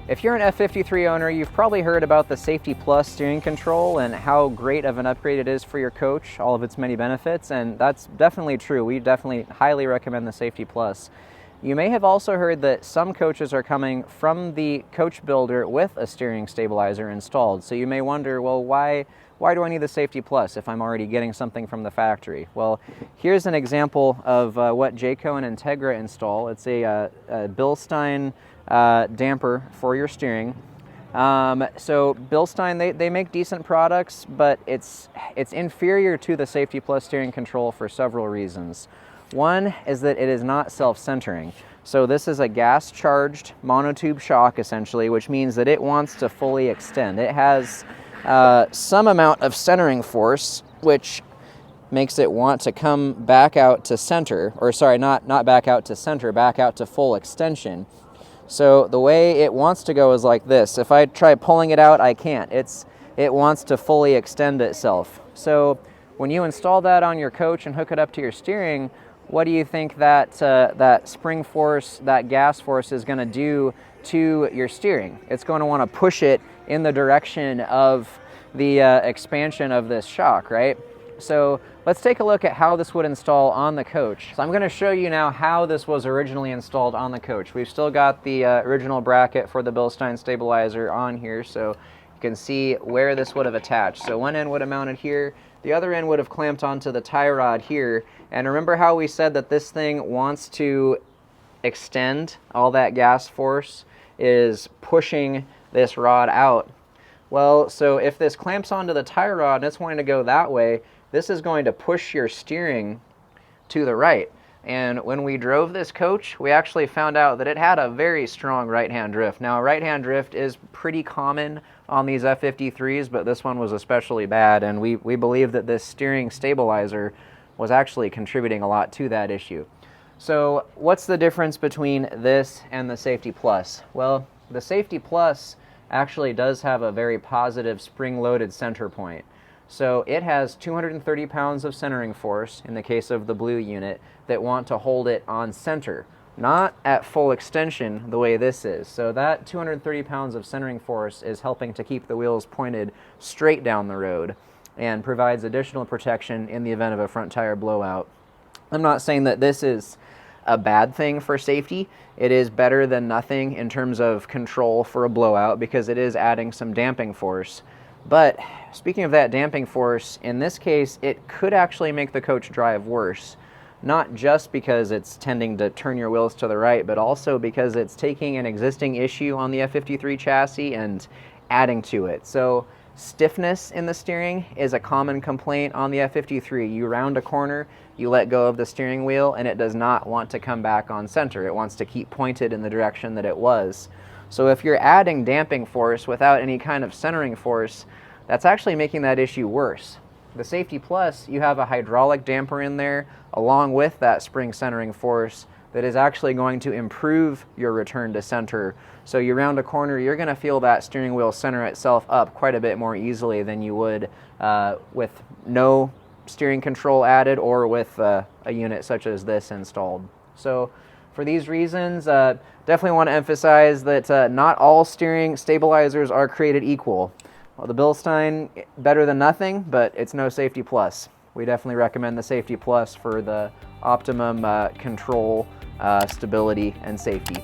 If you're an F53 owner, you've probably heard about the Safety Plus steering control and how great of an upgrade it is for your coach, all of its many benefits, and that's definitely true. We definitely highly recommend the Safety Plus. You may have also heard that some coaches are coming from the coach builder with a steering stabilizer installed. So you may wonder, well, why do I need the Safety Plus if I'm already getting something from the factory? Well, here's an example of what Jayco and Integra install. It's a Bilstein damper for your steering. So Bilstein, they make decent products, but it's inferior to the Safety Plus steering control for several reasons. One is that it is not self-centering. So this is a gas-charged monotube shock, essentially, which means that it wants to fully extend. It has some amount of centering force, which makes it want to come back out to center, or sorry, not back out to center, back out to full extension. So the way it wants to go is like this. If I try pulling it out, I can't. It wants to fully extend itself. So when you install that on your coach and hook it up to your steering, what do you think that spring force, that gas force is going to do to your steering? It's going to want to push it in the direction of the expansion of this shock, right? So let's take a look at how this would install on the coach. So I'm going to show you now how this was originally installed on the coach. We've still got the original bracket for the Bilstein stabilizer on here, so you can see where this would have attached. So one end would have mounted here, the other end would have clamped onto the tie rod here. And remember how we said that this thing wants to extend? All that gas force is pushing this rod out. Well, so if this clamps onto the tie rod and it's wanting to go that way, this is going to push your steering to the right. And when we drove this coach, we actually found out that it had a very strong right-hand drift. Now, right-hand drift is pretty common on these F53s, but this one was especially bad, and we believe that this steering stabilizer was actually contributing a lot to that issue. So what's the difference between this and the Safety Plus? Well, the Safety Plus actually does have a very positive spring-loaded center point. So it has 230 pounds of centering force, in the case of the blue unit, that want to hold it on center, not at full extension the way this is. So that 230 pounds of centering force is helping to keep the wheels pointed straight down the road and provides additional protection in the event of a front tire blowout. I'm not saying that this is a bad thing for safety. It is better than nothing in terms of control for a blowout because it is adding some damping force. But speaking of that damping force, in this case, it could actually make the coach drive worse. Not just because it's tending to turn your wheels to the right, but also because it's taking an existing issue on the F53 chassis and adding to it. So stiffness in the steering is a common complaint on the F53. You round a corner, you let go of the steering wheel, and it does not want to come back on center. It wants to keep pointed in the direction that it was. So if you're adding damping force without any kind of centering force, that's actually making that issue worse. The Safety Plus, you have a hydraulic damper in there along with that spring centering force that is actually going to improve your return to center. So you round a corner, you're going to feel that steering wheel center itself up quite a bit more easily than you would with no steering control added or with a unit such as this installed. So for these reasons, definitely want to emphasize that not all steering stabilizers are created equal. Well, the Bilstein, better than nothing, but it's no Safety Plus. We definitely recommend the Safety Plus for the optimum control, stability, and safety.